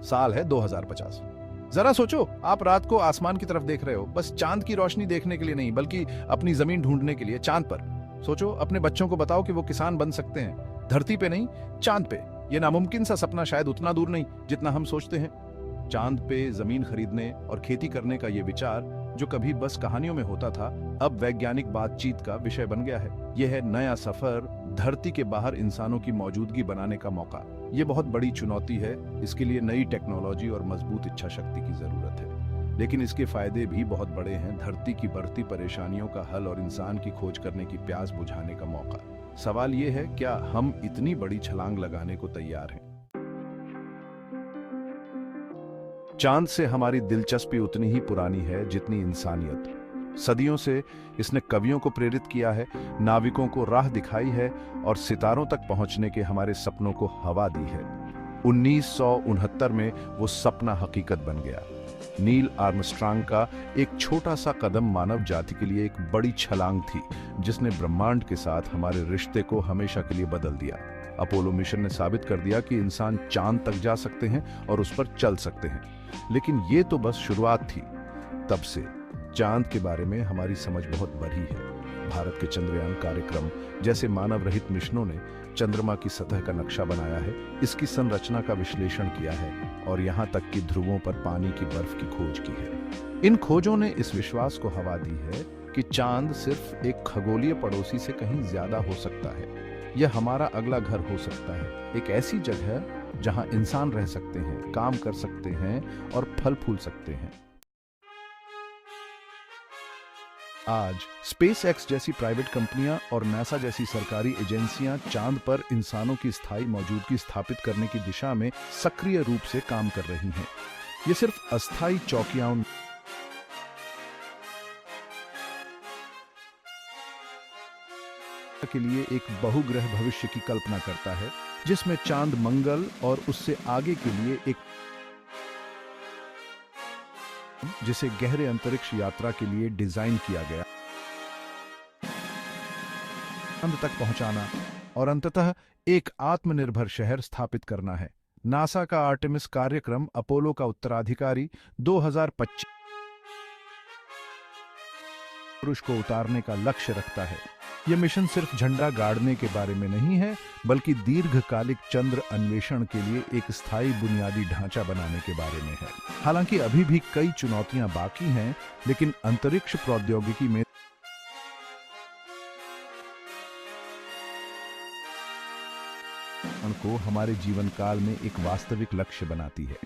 साल है 2050। जरा सोचो, आप रात को आसमान की तरफ देख रहे हो, बस चांद की रोशनी देखने के लिए नहीं, बल्कि अपनी जमीन ढूंढने के लिए चांद पर। सोचो, अपने बच्चों को बताओ कि वो किसान बन सकते हैं, धरती पे नहीं, चांद पे। ये नामुमकिन सा सपना शायद उतना दूर नहीं जितना हम सोचते हैं। चांद पे जमीन खरीदने और खेती करने का ये विचार, जो कभी बस कहानियों में होता था, अब वैज्ञानिक बातचीत का विषय बन गया है। यह है नया सफर, धरती के बाहर इंसानों की मौजूदगी बनाने का मौका। ये बहुत बड़ी चुनौती है, इसके लिए नई टेक्नोलॉजी और मजबूत इच्छा शक्ति की जरूरत है। लेकिन इसके फायदे भी बहुत बड़े हैं, धरती की बढ़ती परेशानियों का हल और इंसान की खोज करने की प्यास बुझाने का मौका। सवाल ये है, क्या हम इतनी बड़ी छलांग लगाने को तैयार हैं? चांद से हमारी दिलचस्पी उतनी ही पुरानी है जितनी इंसानियत। सदियों से इसने कवियों को प्रेरित किया है, नाविकों को राह दिखाई है और सितारों तक पहुंचने के हमारे सपनों को हवा दी है। 1969 में वो सपना हकीकत बन गया। नील आर्मस्ट्रांग का एक छोटा सा कदम मानव जाति के लिए एक बड़ी छलांग थी, जिसने ब्रह्मांड के साथ हमारे रिश्ते को हमेशा के लिए बदल दिया। अपोलो मिशन ने साबित कर दिया कि इंसान चांद तक जा सकते हैं और उस पर चल सकते हैं। लेकिन ये तो बस शुरुआत थी। तब से चांद के बारे में हमारी समझ बहुत बढ़ी है। भारत के चंद्रयान कार्यक्रम जैसे मानव रहित मिशनों ने चंद्रमा की सतह का नक्शा बनाया है, इसकी संरचना का विश्लेषण किया है और यहाँ तक कि ध्रुवों पर पानी की बर्फ की खोज की है। इन खोजों ने इस विश्वास को हवा दी है कि चांद सिर्फ एक खगोलीय पड़ोसी से कहीं ज्यादा हो सकता है। यह हमारा अगला घर हो सकता है, एक ऐसी जगह जहां इंसान रह सकते हैं, काम कर सकते हैं और फल फूल सकते हैं। आज स्पेस एक्स जैसी प्राइवेट कंपनियां और नासा जैसी सरकारी एजेंसियां चांद पर इंसानों की स्थायी मौजूदगी स्थापित करने की दिशा में सक्रिय रूप से काम कर रही हैं। ये सिर्फ अस्थायी चौकियां के लिए एक बहुग्रह भविष्य की कल्पना करता है, जिसमें चांद, मंगल और उससे आगे के लिए एक जिसे गहरे अंतरिक्ष यात्रा के लिए डिजाइन किया गया, चांद तक पहुंचाना और अंततः एक आत्मनिर्भर शहर स्थापित करना है। नासा का आर्टेमिस कार्यक्रम अपोलो का उत्तराधिकारी 2025 पुरुष को उतारने का लक्ष्य रखता है। यह मिशन सिर्फ झंडा गाड़ने के बारे में नहीं है, बल्कि दीर्घकालिक चंद्र अन्वेषण के लिए एक स्थायी बुनियादी ढांचा बनाने के बारे में है। हालांकि अभी भी कई चुनौतियां बाकी हैं, लेकिन अंतरिक्ष प्रौद्योगिकी में को हमारे जीवन काल में एक वास्तविक लक्ष्य बनाती है।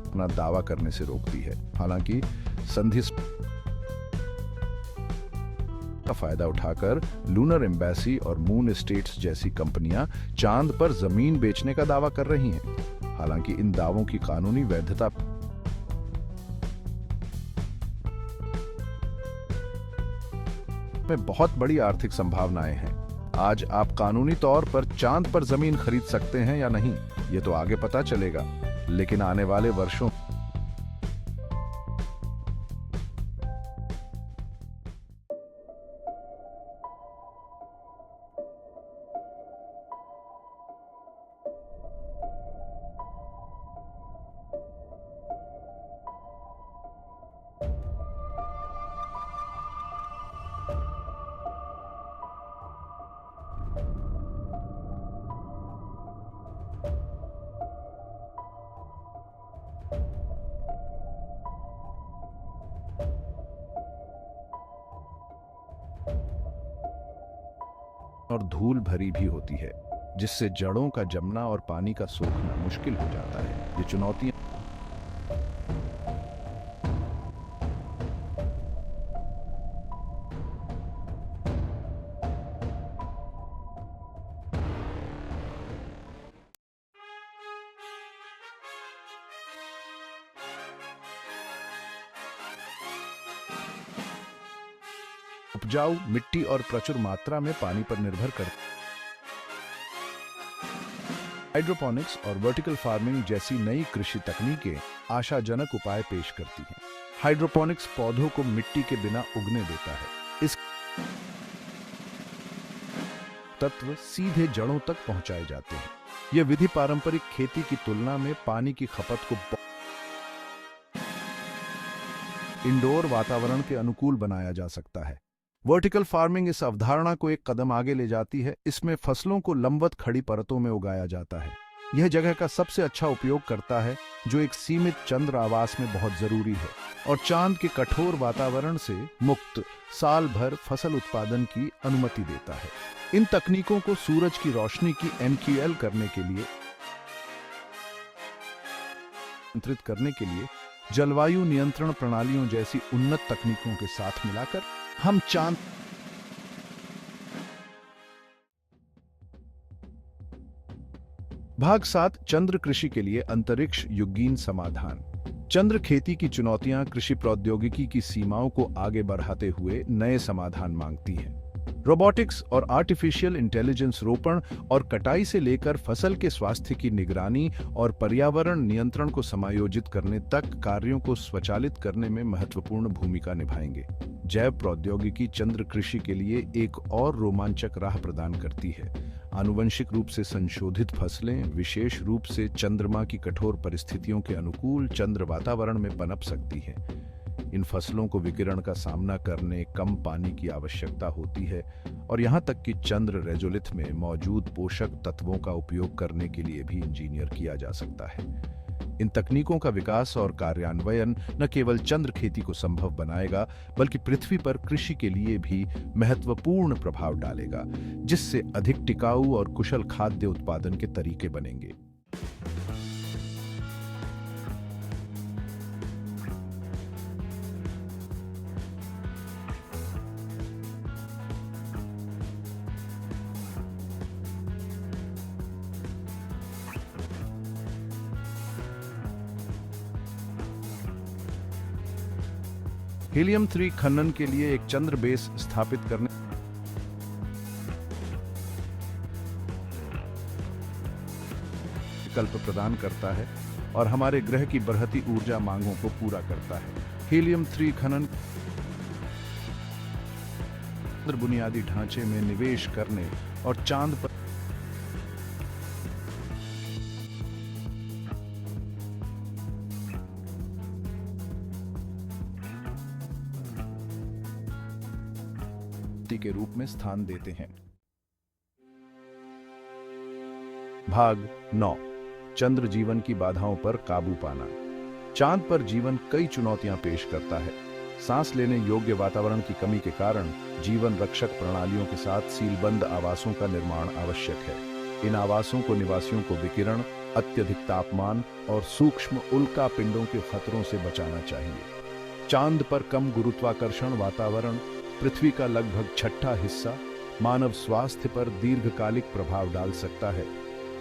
अपना दावा करने से रोकती है। हालांकि संधि का फायदा उठाकर लूनर एम्बेसी और मून एस्टेट्स जैसी कंपनियां चांद पर जमीन बेचने का दावा कर रही हैं। हालांकि इन दावों की कानूनी वैधता में बहुत बड़ी आर्थिक संभावनाएं हैं। आज आप कानूनी तौर पर चांद पर जमीन खरीद सकते हैं या नहीं, ये तो आगे पता चलेगा। लेकिन आने वाले वर्षों और धूल भरी भी होती है, जिससे जड़ों का जमना और पानी का सोखना मुश्किल हो जाता है। ये चुनौतियां उपजाऊ मिट्टी और प्रचुर मात्रा में पानी पर निर्भर करती हाइड्रोपोनिक्स और वर्टिकल फार्मिंग जैसी नई कृषि तकनीकें आशाजनक उपाय पेश करती हैं। हाइड्रोपोनिक्स पौधों को मिट्टी के बिना उगने देता है। इस तत्व सीधे जड़ों तक पहुंचाए जाते हैं। यह विधि पारंपरिक खेती की तुलना में पानी की खपत को इंडोर वातावरण के अनुकूल बनाया जा सकता है। वर्टिकल फार्मिंग इस अवधारणा को एक कदम आगे ले जाती है। इसमें फसलों को लंबवत खड़ी परतों में उगाया जाता है। यह जगह का सबसे अच्छा उपयोग करता है, जो एक सीमित चंद्र आवास में बहुत जरूरी है और चांद के कठोर वातावरण से मुक्त साल भर फसल उत्पादन की अनुमति देता है। इन तकनीकों को सूरज की रोशनी की एनक्यूएल करने के लिए नियंत्रित करने के लिए जलवायु नियंत्रण प्रणालियों जैसी उन्नत तकनीकों के साथ मिलाकर हम चांद भाग 7 चंद्र कृषि के लिए अंतरिक्ष युगीन समाधान। चंद्र खेती की चुनौतियां कृषि प्रौद्योगिकी की सीमाओं को आगे बढ़ाते हुए नए समाधान मांगती हैं। रोबोटिक्स और आर्टिफिशियल इंटेलिजेंस रोपण और कटाई से लेकर फसल के स्वास्थ्य की निगरानी और पर्यावरण नियंत्रण को समायोजित करने तक कार्यों को स्वचालित करने में महत्वपूर्ण भूमिका निभाएंगे। जैव प्रौद्योगिकी चंद्र कृषि के लिए एक और रोमांचक राह प्रदान करती है। आनुवंशिक रूप से संशोधित फसलें विशेष रूप से चंद्रमा की कठोर परिस्थितियों के अनुकूल चंद्र वातावरण में पनप सकती हैं। इन फसलों को विकिरण का सामना करने कम पानी की आवश्यकता होती है और यहां तक कि चंद्र रेजोलिथ में मौजूद पोषक तत्वों का उपयोग करने के लिए भी इंजीनियर किया जा सकता है। इन तकनीकों का विकास और कार्यान्वयन न केवल चंद्र खेती को संभव बनाएगा, बल्कि पृथ्वी पर कृषि के लिए भी महत्वपूर्ण प्रभाव डालेगा, जिससे अधिक टिकाऊ और कुशल खाद्य उत्पादन के तरीके बनेंगे। हीलियम-3 खनन के लिए एक चंद्र बेस स्थापित करने विकल्प प्रदान करता है और हमारे ग्रह की बढ़ती ऊर्जा मांगों को पूरा करता है। हीलियम-3 खनन बुनियादी ढांचे में निवेश करने और चांद पर के रूप में स्थान देते हैं। भाग 9 चंद्र जीवन की बाधाओं पर काबू पाना। चांद पर जीवन कई चुनौतियां पेश करता है। सांस लेने योग्य वातावरण की कमी के कारण जीवन रक्षक प्रणालियों के साथ सीलबंद आवासों का निर्माण आवश्यक है। इन आवासों को निवासियों को विकिरण, अत्यधिक तापमान और सूक्ष्म उल्का पिंडों के खतरों से बचाना चाहिए। चांद पर कम गुरुत्वाकर्षण वातावरण पृथ्वी का लगभग छठा हिस्सा मानव स्वास्थ्य पर दीर्घकालिक प्रभाव डाल सकता है।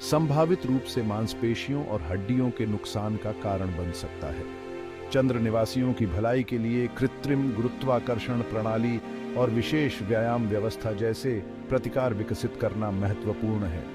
संभावित रूप से मांसपेशियों और हड्डियों के नुकसान का कारण बन सकता है। चंद्र निवासियों की भलाई के लिए कृत्रिम गुरुत्वाकर्षण प्रणाली और विशेष व्यायाम व्यवस्था जैसे प्रतिकार विकसित करना महत्वपूर्ण है।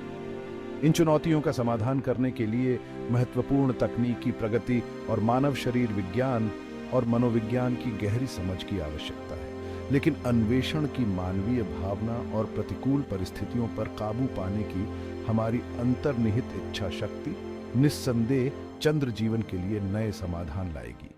इन चुनौतियों का समाधान करने के लिए महत्वपूर्ण तकनीकी प्रगति और मानव शरीर विज्ञान और मनोविज्ञान की गहरी समझ की आवश्यकता है। लेकिन अन्वेषण की मानवीय भावना और प्रतिकूल परिस्थितियों पर काबू पाने की हमारी अंतर्निहित इच्छा शक्ति निस्संदेह चंद्र जीवन के लिए नए समाधान लाएगी।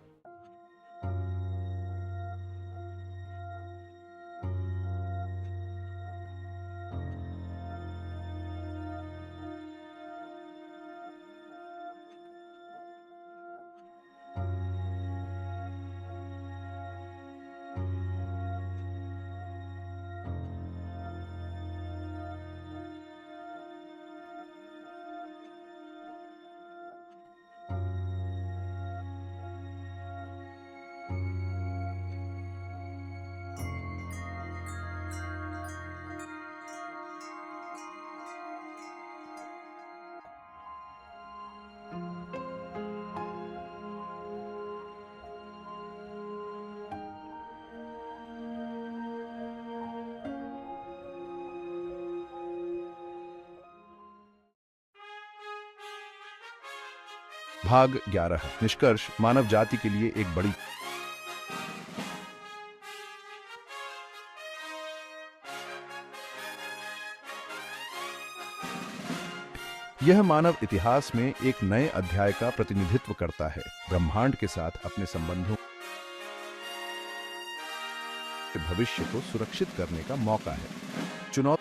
भाग 11 निष्कर्ष मानव जाति के लिए एक बड़ी यह मानव इतिहास में एक नए अध्याय का प्रतिनिधित्व करता है, ब्रह्मांड के साथ अपने संबंधों के भविष्य को सुरक्षित करने का मौका है। चुनौती